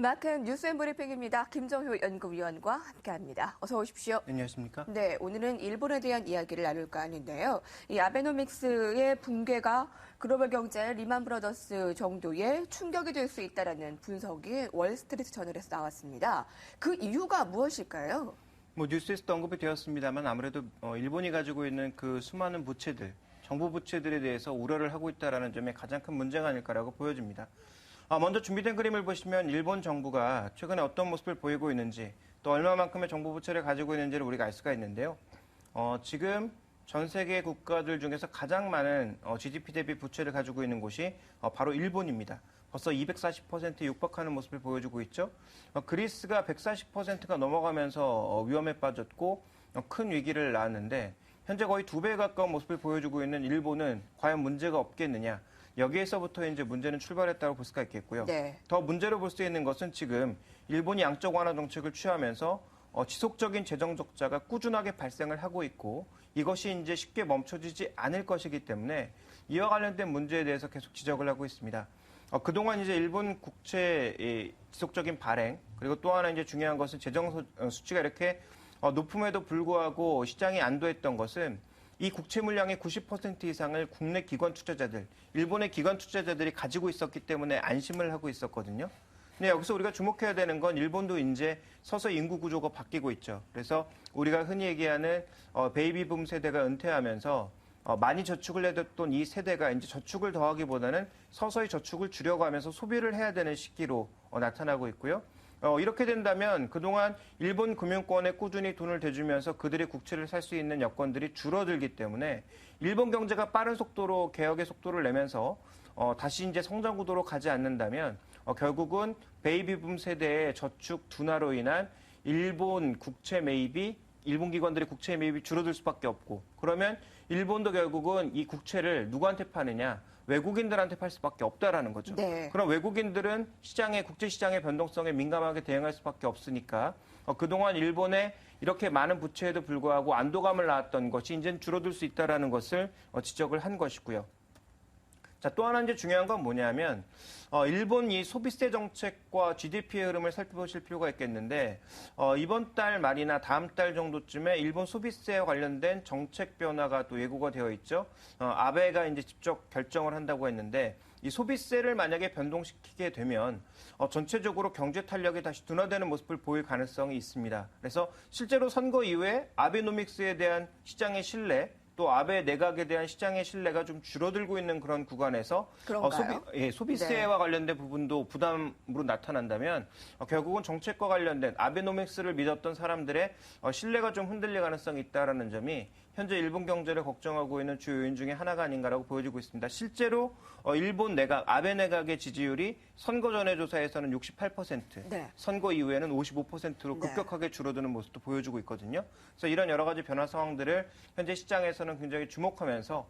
마켓 뉴스앤브리핑입니다. 김정효 연구위원과 함께합니다. 어서 오십시오. 안녕하십니까? 네, 오늘은 일본에 대한 이야기를 나눌까 하는데요. 이 아베노믹스의 붕괴가 글로벌 경제 리만 브러더스 정도의 충격이 될 수 있다라는 분석이 월스트리트 저널에서 나왔습니다. 그 이유가 무엇일까요? 뉴스에서도 언급이 되었습니다만 아무래도 일본이 가지고 있는 그 수많은 부채들, 정부 부채들에 대해서 우려를 하고 있다는 점에 가장 큰 문제가 아닐까라고 보여집니다. 먼저 준비된 그림을 보시면 일본 정부가 최근에 어떤 모습을 보이고 있는지 또 얼마만큼의 정부 부채를 가지고 있는지를 우리가 알 수가 있는데요. 지금 전 세계 국가들 중에서 가장 많은 GDP 대비 부채를 가지고 있는 곳이 바로 일본입니다. 벌써 240%에 육박하는 모습을 보여주고 있죠. 그리스가 140%가 넘어가면서 위험에 빠졌고 큰 위기를 낳았는데 현재 거의 2배 가까운 모습을 보여주고 있는 일본은 과연 문제가 없겠느냐. 여기에서부터 이제 문제는 출발했다고 볼 수가 있겠고요. 네. 더 문제로 볼 수 있는 것은 지금 일본이 양적 완화 정책을 취하면서 지속적인 재정 적자가 꾸준하게 발생을 하고 있고 이것이 이제 쉽게 멈춰지지 않을 것이기 때문에 이와 관련된 문제에 대해서 계속 지적을 하고 있습니다. 그동안 이제 일본 국채의 지속적인 발행 그리고 또 하나 이제 중요한 것은 재정 수치가 이렇게 높음에도 불구하고 시장이 안도했던 것은 이 국채 물량의 90% 이상을 국내 기관 투자자들, 일본의 기관 투자자들이 가지고 있었기 때문에 안심을 하고 있었거든요. 근데 여기서 우리가 주목해야 되는 건 일본도 이제 서서히 인구 구조가 바뀌고 있죠. 그래서 우리가 흔히 얘기하는 베이비붐 세대가 은퇴하면서 많이 저축을 해뒀던 이 세대가 이제 저축을 더하기보다는 서서히 저축을 줄여가면서 소비를 해야 되는 시기로 나타나고 있고요. 이렇게 된다면 그동안 일본 금융권에 꾸준히 돈을 대주면서 그들의 국채를 살 수 있는 여건들이 줄어들기 때문에 일본 경제가 빠른 속도로 개혁의 속도를 내면서 다시 이제 성장 구도로 가지 않는다면 결국은 베이비붐 세대의 저축 둔화로 인한 일본 국채 매입이 일본 기관들의 국채 매입이 줄어들 수밖에 없고 그러면 일본도 결국은 이 국채를 누구한테 파느냐 외국인들한테 팔 수밖에 없다라는 거죠. 네. 그럼 외국인들은 국제 시장의 변동성에 민감하게 대응할 수밖에 없으니까 그동안 일본의 이렇게 많은 부채에도 불구하고 안도감을 낳았던 것이 이제 줄어들 수 있다라는 것을 지적을 한 것이고요. 자, 또 하나 이제 중요한 건 뭐냐면 일본 이 소비세 정책과 GDP의 흐름을 살펴보실 필요가 있겠는데 이번 달 말이나 다음 달 정도쯤에 일본 소비세와 관련된 정책 변화가 또 예고가 되어 있죠. 아베가 이제 직접 결정을 한다고 했는데 이 소비세를 만약에 변동시키게 되면 전체적으로 경제 탄력이 다시 둔화되는 모습을 보일 가능성이 있습니다. 그래서 실제로 선거 이후에 아베노믹스에 대한 시장의 신뢰 또 아베 내각에 대한 시장의 신뢰가 좀 줄어들고 있는 그런 구간에서 소비세와 관련된 부분도 부담으로 나타난다면 결국은 정책과 관련된 아베노믹스를 믿었던 사람들의 신뢰가 좀 흔들릴 가능성이 있다는 점이 현재 일본 경제를 걱정하고 있는 주요 요인 중에 하나가 아닌가라고 보여지고 있습니다. 실제로 일본 내각, 아베 내각의 지지율이 선거 전의 조사에서는 68%, 네. 선거 이후에는 55%로 급격하게 줄어드는 모습도 보여주고 있거든요. 그래서 이런 여러 가지 변화 상황들을 현재 시장에서는 굉장히 주목하면서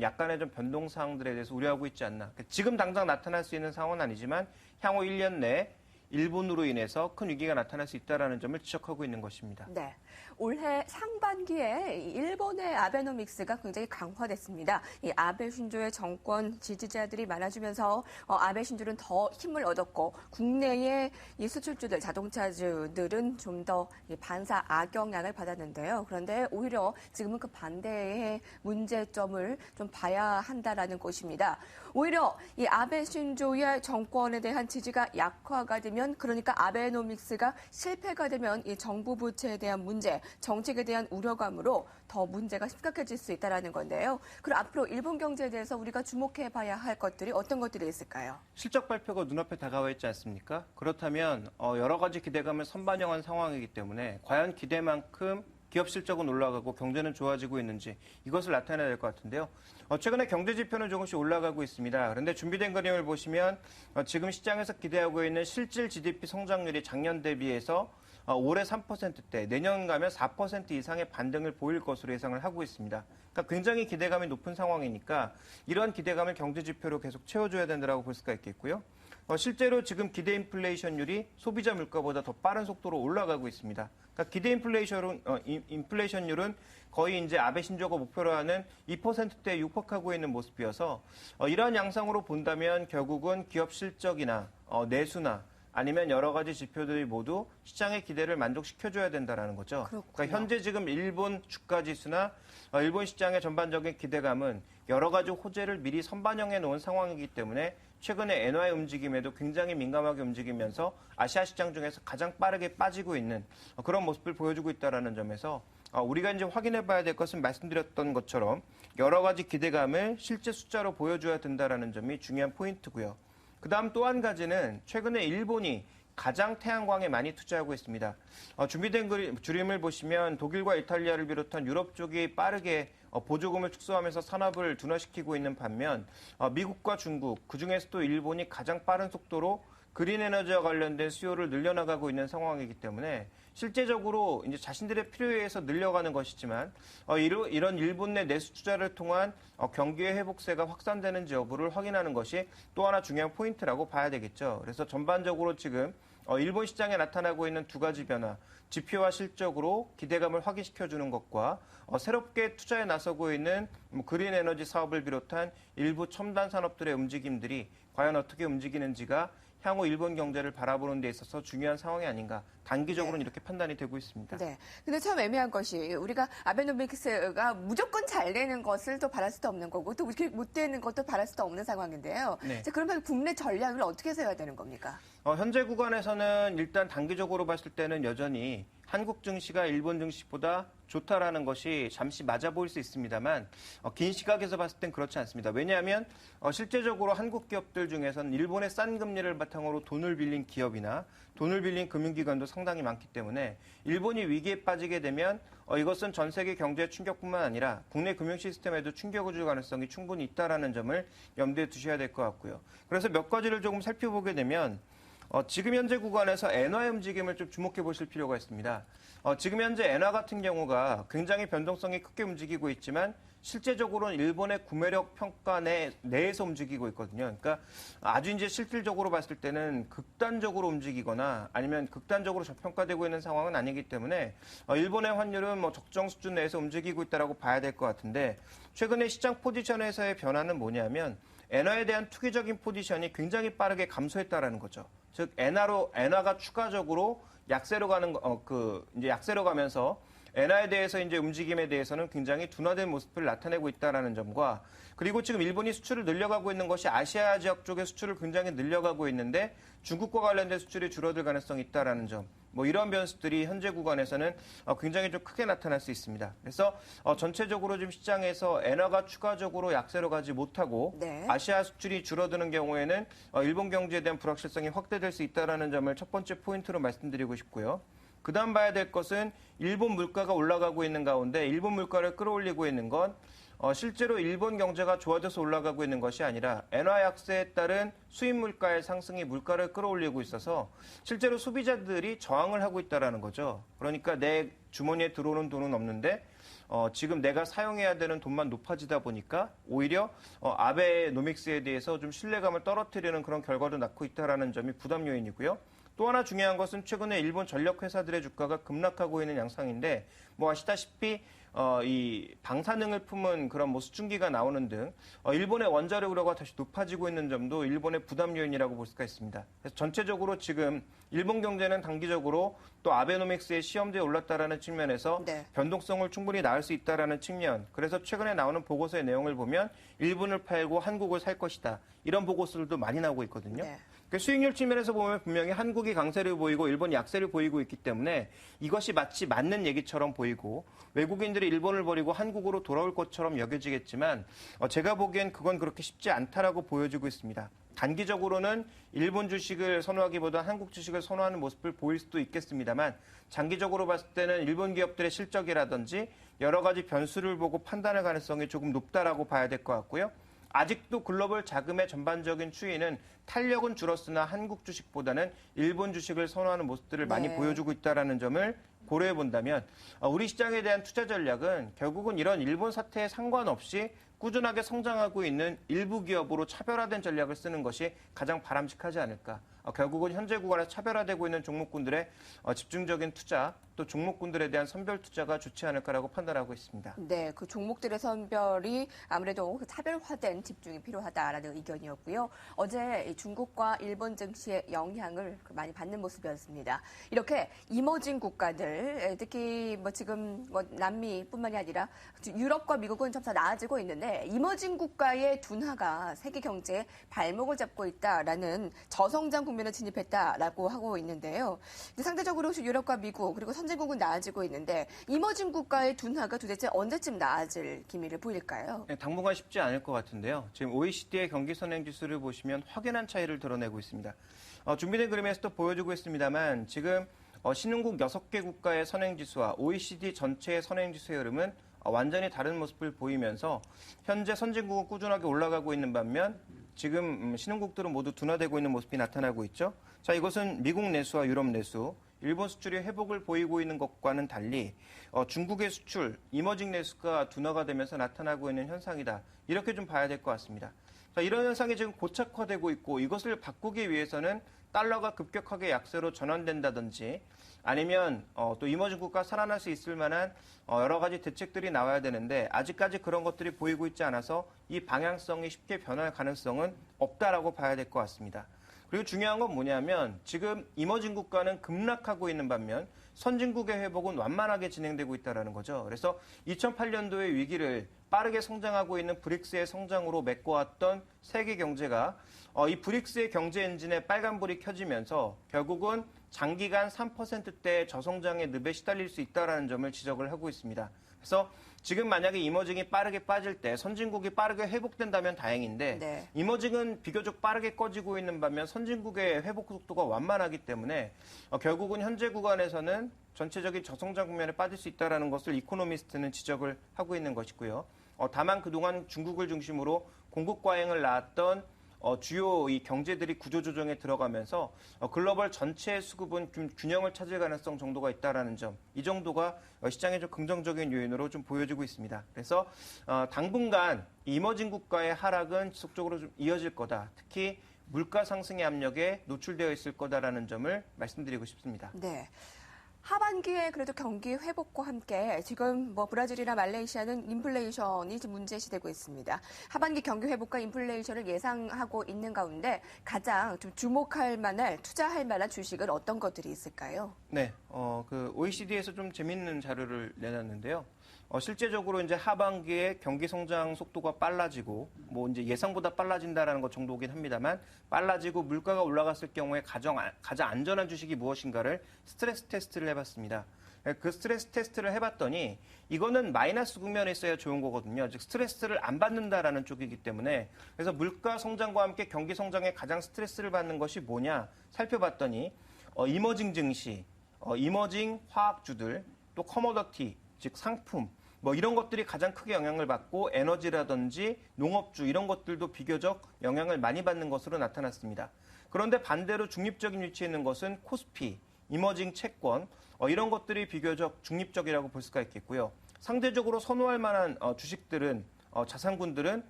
약간의 좀 변동 사항들에 대해서 우려하고 있지 않나. 지금 당장 나타날 수 있는 상황은 아니지만 향후 1년 내에 일본으로 인해서 큰 위기가 나타날 수 있다는 점을 지적하고 있는 것입니다. 네, 올해 상반기에 일본의 아베노믹스가 굉장히 강화됐습니다. 이 아베 신조의 정권 지지자들이 많아지면서 아베 신조는 더 힘을 얻었고 국내의 이 수출주들, 자동차주들은 좀 더 반사 악영향을 받았는데요. 그런데 오히려 지금은 그 반대의 문제점을 좀 봐야 한다라는 것입니다. 오히려 이 아베 신조의 정권에 대한 지지가 약화가 되면 그러니까 아베노믹스가 실패가 되면 이 정부 부채에 대한 문제, 정책에 대한 우려감으로 더 문제가 심각해질 수 있다는 건데요. 그럼 앞으로 일본 경제에 대해서 우리가 주목해 봐야 할 것들이 어떤 것들이 있을까요? 실적 발표가 눈앞에 다가와 있지 않습니까? 그렇다면 여러 가지 기대감을 선반영한 상황이기 때문에 과연 기대만큼 기업 실적은 올라가고 경제는 좋아지고 있는지 이것을 나타내야 될 것 같은데요. 최근에 경제 지표는 조금씩 올라가고 있습니다. 그런데 준비된 그림을 보시면 지금 시장에서 기대하고 있는 실질 GDP 성장률이 작년 대비해서 올해 3%대, 내년 가면 4% 이상의 반등을 보일 것으로 예상을 하고 있습니다. 그러니까 굉장히 기대감이 높은 상황이니까 이러한 기대감을 경제 지표로 계속 채워줘야 된다고 볼 수가 있겠고요. 실제로 지금 기대 인플레이션율이 소비자 물가보다 더 빠른 속도로 올라가고 있습니다. 그러니까 기대 인플레이션율은 거의 이제 아베 신조가 목표로 하는 2%대에 육박하고 있는 모습이어서 이러한 양상으로 본다면 결국은 기업 실적이나 내수나 아니면 여러 가지 지표들이 모두 시장의 기대를 만족시켜줘야 된다라는 거죠. 그렇군요. 그러니까 현재 지금 일본 주가 지수나 일본 시장의 전반적인 기대감은 여러 가지 호재를 미리 선반영해 놓은 상황이기 때문에 최근에 엔화의 움직임에도 굉장히 민감하게 움직이면서 아시아 시장 중에서 가장 빠르게 빠지고 있는 그런 모습을 보여주고 있다는 점에서 우리가 이제 확인해 봐야 될 것은 말씀드렸던 것처럼 여러 가지 기대감을 실제 숫자로 보여줘야 된다는 점이 중요한 포인트고요. 그다음 또 한 가지는 최근에 일본이 가장 태양광에 많이 투자하고 있습니다. 준비된 줄임을 보시면 독일과 이탈리아를 비롯한 유럽 쪽이 빠르게 보조금을 축소하면서 산업을 둔화시키고 있는 반면 미국과 중국, 그중에서도 일본이 가장 빠른 속도로 그린 에너지와 관련된 수요를 늘려나가고 있는 상황이기 때문에 실제적으로 이제 자신들의 필요에 의해서 늘려가는 것이지만 이런 일본 내 내수 투자를 통한 경기의 회복세가 확산되는지 여부를 확인하는 것이 또 하나 중요한 포인트라고 봐야 되겠죠. 그래서 전반적으로 지금 일본 시장에 나타나고 있는 두 가지 변화, 지표와 실적으로 기대감을 확인시켜주는 것과 새롭게 투자에 나서고 있는 그린 에너지 사업을 비롯한 일부 첨단 산업들의 움직임들이 과연 어떻게 움직이는지가 향후 일본 경제를 바라보는 데 있어서 중요한 상황이 아닌가. 단기적으로는 네. 이렇게 판단이 되고 있습니다. 네. 근데 참 애매한 것이 우리가 아베노믹스가 무조건 잘 되는 것을 또 바랄 수도 없는 거고 또 이렇게 못 되는 것도 바랄 수도 없는 상황인데요. 네. 자, 그러면 국내 전략을 어떻게 세워야 되는 겁니까? 현재 구간에서는 일단 단기적으로 봤을 때는 여전히 한국 증시가 일본 증시보다 좋다라는 것이 잠시 맞아 보일 수 있습니다만 긴 시각에서 봤을 땐 그렇지 않습니다. 왜냐하면 실제적으로 한국 기업들 중에서는 일본의 싼 금리를 바탕으로 돈을 빌린 기업이나 돈을 빌린 금융기관도 상당히 많기 때문에 일본이 위기에 빠지게 되면 이것은 전 세계 경제 충격뿐만 아니라 국내 금융 시스템에도 충격을 줄 가능성이 충분히 있다라는 점을 염두에 두셔야 될 것 같고요. 그래서 몇 가지를 조금 살펴보게 되면 지금 현재 구간에서 엔화의 움직임을 좀 주목해 보실 필요가 있습니다. 지금 현재 엔화 같은 경우가 굉장히 변동성이 크게 움직이고 있지만 실제적으로는 일본의 구매력 평가 내에서 움직이고 있거든요. 그러니까 아주 이제 실질적으로 봤을 때는 극단적으로 움직이거나 아니면 극단적으로 저평가되고 있는 상황은 아니기 때문에 일본의 환율은 뭐 적정 수준 내에서 움직이고 있다라고 봐야 될 것 같은데 최근에 시장 포지션에서의 변화는 뭐냐면 엔화에 대한 투기적인 포지션이 굉장히 빠르게 감소했다라는 거죠. 즉 엔화가 추가적으로 약세로 가는 이제 약세로 가면서 엔화에 대해서 이제 움직임에 대해서는 굉장히 둔화된 모습을 나타내고 있다라는 점과 그리고 지금 일본이 수출을 늘려가고 있는 것이 아시아 지역 쪽의 수출을 굉장히 늘려가고 있는데 중국과 관련된 수출이 줄어들 가능성이 있다라는 점. 뭐 이런 변수들이 현재 구간에서는 굉장히 좀 크게 나타날 수 있습니다. 그래서 전체적으로 지금 시장에서 엔화가 추가적으로 약세로 가지 못하고 네. 아시아 수출이 줄어드는 경우에는 일본 경제에 대한 불확실성이 확대될 수 있다는 점을 첫 번째 포인트로 말씀드리고 싶고요. 그다음 봐야 될 것은 일본 물가가 올라가고 있는 가운데 일본 물가를 끌어올리고 있는 건 실제로 일본 경제가 좋아져서 올라가고 있는 것이 아니라 엔화 약세에 따른 수입 물가의 상승이 물가를 끌어올리고 있어서 실제로 소비자들이 저항을 하고 있다는 거죠. 그러니까 내 주머니에 들어오는 돈은 없는데 지금 내가 사용해야 되는 돈만 높아지다 보니까 오히려 아베노믹스에 대해서 좀 신뢰감을 떨어뜨리는 그런 결과도 낳고 있다는 점이 부담 요인이고요. 또 하나 중요한 것은 최근에 일본 전력 회사들의 주가가 급락하고 있는 양상인데 뭐 아시다시피 이 방사능을 품은 그런 뭐 수증기가 나오는 등 일본의 원자력 우려가 다시 높아지고 있는 점도 일본의 부담 요인이라고 볼 수가 있습니다. 그래서 전체적으로 지금 일본 경제는 단기적으로 또 아베노믹스의 시험대에 올랐다라는 측면에서 네. 변동성을 충분히 낳을 수 있다라는 측면. 그래서 최근에 나오는 보고서의 내용을 보면 일본을 팔고 한국을 살 것이다. 이런 보고서들도 많이 나오고 있거든요. 네. 수익률 측면에서 보면 분명히 한국이 강세를 보이고 일본이 약세를 보이고 있기 때문에 이것이 마치 맞는 얘기처럼 보이고 외국인들이 일본을 버리고 한국으로 돌아올 것처럼 여겨지겠지만 제가 보기엔 그건 그렇게 쉽지 않다라고 보여지고 있습니다. 단기적으로는 일본 주식을 선호하기보다 한국 주식을 선호하는 모습을 보일 수도 있겠습니다만 장기적으로 봤을 때는 일본 기업들의 실적이라든지 여러 가지 변수를 보고 판단할 가능성이 조금 높다라고 봐야 될 것 같고요. 아직도 글로벌 자금의 전반적인 추이는 탄력은 줄었으나 한국 주식보다는 일본 주식을 선호하는 모습들을 많이 네. 보여주고 있다는 점을 고려해 본다면 우리 시장에 대한 투자 전략은 결국은 이런 일본 사태에 상관없이 꾸준하게 성장하고 있는 일부 기업으로 차별화된 전략을 쓰는 것이 가장 바람직하지 않을까. 결국은 현재 구간에서 차별화되고 있는 종목군들의 집중적인 투자, 또 종목군들에 대한 선별 투자가 좋지 않을까라고 판단하고 있습니다. 네, 그 종목들의 선별이 아무래도 차별화된 집중이 필요하다라는 의견이었고요. 어제 이 중국과 일본 증시의 영향을 많이 받는 모습이었습니다. 이렇게 이머징 국가들, 특히 뭐 지금 뭐 남미뿐만이 아니라 유럽과 미국은 점차 나아지고 있는데 이머징 국가의 둔화가 세계 경제에 발목을 잡고 있다라는 저성장 국면에 진입했다라고 하고 있는데요. 상대적으로 유럽과 미국 그리고 선진국은 나아지고 있는데 이머징 국가의 둔화가 도대체 언제쯤 나아질 기미를 보일까요? 네, 당분간 쉽지 않을 것 같은데요. 지금 OECD의 경기 선행 지수를 보시면 확연한 차이를 드러내고 있습니다. 준비된 그림에서도 보여주고 있습니다만 지금 신흥국 6개 국가의 선행 지수와 OECD 전체의 선행 지수의 흐름은 완전히 다른 모습을 보이면서 현재 선진국은 꾸준하게 올라가고 있는 반면 지금 신흥국들은 모두 둔화되고 있는 모습이 나타나고 있죠. 자, 이것은 미국 내수와 유럽 내수, 일본 수출이 회복을 보이고 있는 것과는 달리 중국의 수출, 이머징 내수가 둔화가 되면서 나타나고 있는 현상이다. 이렇게 좀 봐야 될 것 같습니다. 자, 이런 현상이 지금 고착화되고 있고 이것을 바꾸기 위해서는 달러가 급격하게 약세로 전환된다든지 아니면 또 이머징 국가 살아날 수 있을 만한 여러 가지 대책들이 나와야 되는데 아직까지 그런 것들이 보이고 있지 않아서 이 방향성이 쉽게 변할 가능성은 없다라고 봐야 될 것 같습니다. 그리고 중요한 건 뭐냐면 지금 이머징 국가는 급락하고 있는 반면 선진국의 회복은 완만하게 진행되고 있다는 거죠. 그래서 2008년도의 위기를 빠르게 성장하고 있는 브릭스의 성장으로 메꿔왔던 세계 경제가 이 브릭스의 경제 엔진에 빨간불이 켜지면서 결국은 장기간 3%대 저성장의 늪에 시달릴 수 있다는 점을 지적을 하고 있습니다. 그래서 지금 만약에 이머징이 빠르게 빠질 때 선진국이 빠르게 회복된다면 다행인데 네. 이머징은 비교적 빠르게 꺼지고 있는 반면 선진국의 회복 속도가 완만하기 때문에 결국은 현재 구간에서는 전체적인 저성장 국면에 빠질 수 있다는 것을 이코노미스트는 지적을 하고 있는 것이고요. 다만 그동안 중국을 중심으로 공급 과잉을 낳았던 주요 이 경제들이 구조조정에 들어가면서 글로벌 전체의 수급은 좀 균형을 찾을 가능성 정도가 있다라는 점, 이 정도가 시장의 좀 긍정적인 요인으로 좀 보여지고 있습니다. 그래서 당분간 이머징 국가의 하락은 지속적으로 좀 이어질 거다. 특히 물가 상승의 압력에 노출되어 있을 거다라는 점을 말씀드리고 싶습니다. 네. 하반기에 그래도 경기 회복과 함께 지금 뭐 브라질이나 말레이시아는 인플레이션이 지금 문제시되고 있습니다. 하반기 경기 회복과 인플레이션을 예상하고 있는 가운데 가장 좀 주목할 만한, 투자할 만한 주식은 어떤 것들이 있을까요? 네, 그 OECD에서 좀 재밌는 자료를 내놨는데요. 실제적으로 이제 하반기에 경기 성장 속도가 빨라지고 뭐 이제 예상보다 빨라진다라는 것 정도긴 합니다만 빨라지고 물가가 올라갔을 경우에 가장 안전한 주식이 무엇인가를 스트레스 테스트를 해봤습니다. 그 스트레스 테스트를 해봤더니 이거는 마이너스 국면에 있어야 좋은 거거든요. 즉 스트레스를 안 받는다라는 쪽이기 때문에 그래서 물가 성장과 함께 경기 성장에 가장 스트레스를 받는 것이 뭐냐 살펴봤더니 이머징 증시, 이머징 화학주들, 또 커머더티, 즉 상품 뭐 이런 것들이 가장 크게 영향을 받고 에너지라든지 농업주 이런 것들도 비교적 영향을 많이 받는 것으로 나타났습니다. 그런데 반대로 중립적인 위치에 있는 것은 코스피, 이머징 채권 이런 것들이 비교적 중립적이라고 볼 수가 있겠고요. 상대적으로 선호할 만한 주식들은 자산군들은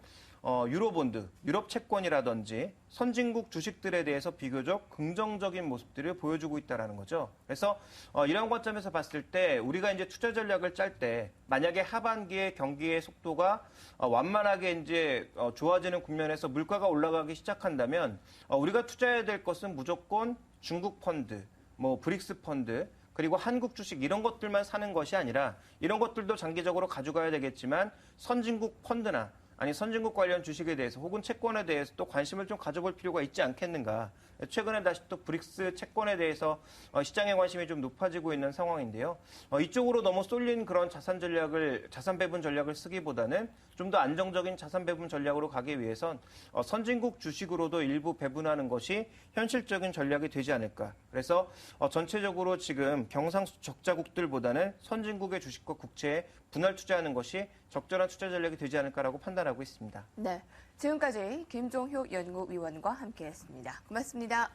유로본드, 유럽 채권이라든지 선진국 주식들에 대해서 비교적 긍정적인 모습들을 보여주고 있다는 거죠. 그래서 이런 관점에서 봤을 때 우리가 이제 투자 전략을 짤 때 만약에 하반기에 경기의 속도가 완만하게 이제 좋아지는 국면에서 물가가 올라가기 시작한다면 우리가 투자해야 될 것은 무조건 중국 펀드, 뭐 브릭스 펀드, 그리고 한국 주식 이런 것들만 사는 것이 아니라 이런 것들도 장기적으로 가져가야 되겠지만 선진국 펀드나 아니 선진국 관련 주식에 대해서 혹은 채권에 대해서 또 관심을 좀 가져볼 필요가 있지 않겠는가. 최근에 다시 또 브릭스 채권에 대해서 시장의 관심이 좀 높아지고 있는 상황인데요. 이쪽으로 너무 쏠린 그런 자산 배분 전략을 쓰기보다는 좀 더 안정적인 자산 배분 전략으로 가기 위해선 선진국 주식으로도 일부 배분하는 것이 현실적인 전략이 되지 않을까. 그래서 전체적으로 지금 경상수 적자국들보다는 선진국의 주식과 국채에 분할 투자하는 것이 적절한 투자 전략이 되지 않을까라고 판단하고 있습니다. 네, 지금까지 김종효 연구위원과 함께했습니다. 고맙습니다.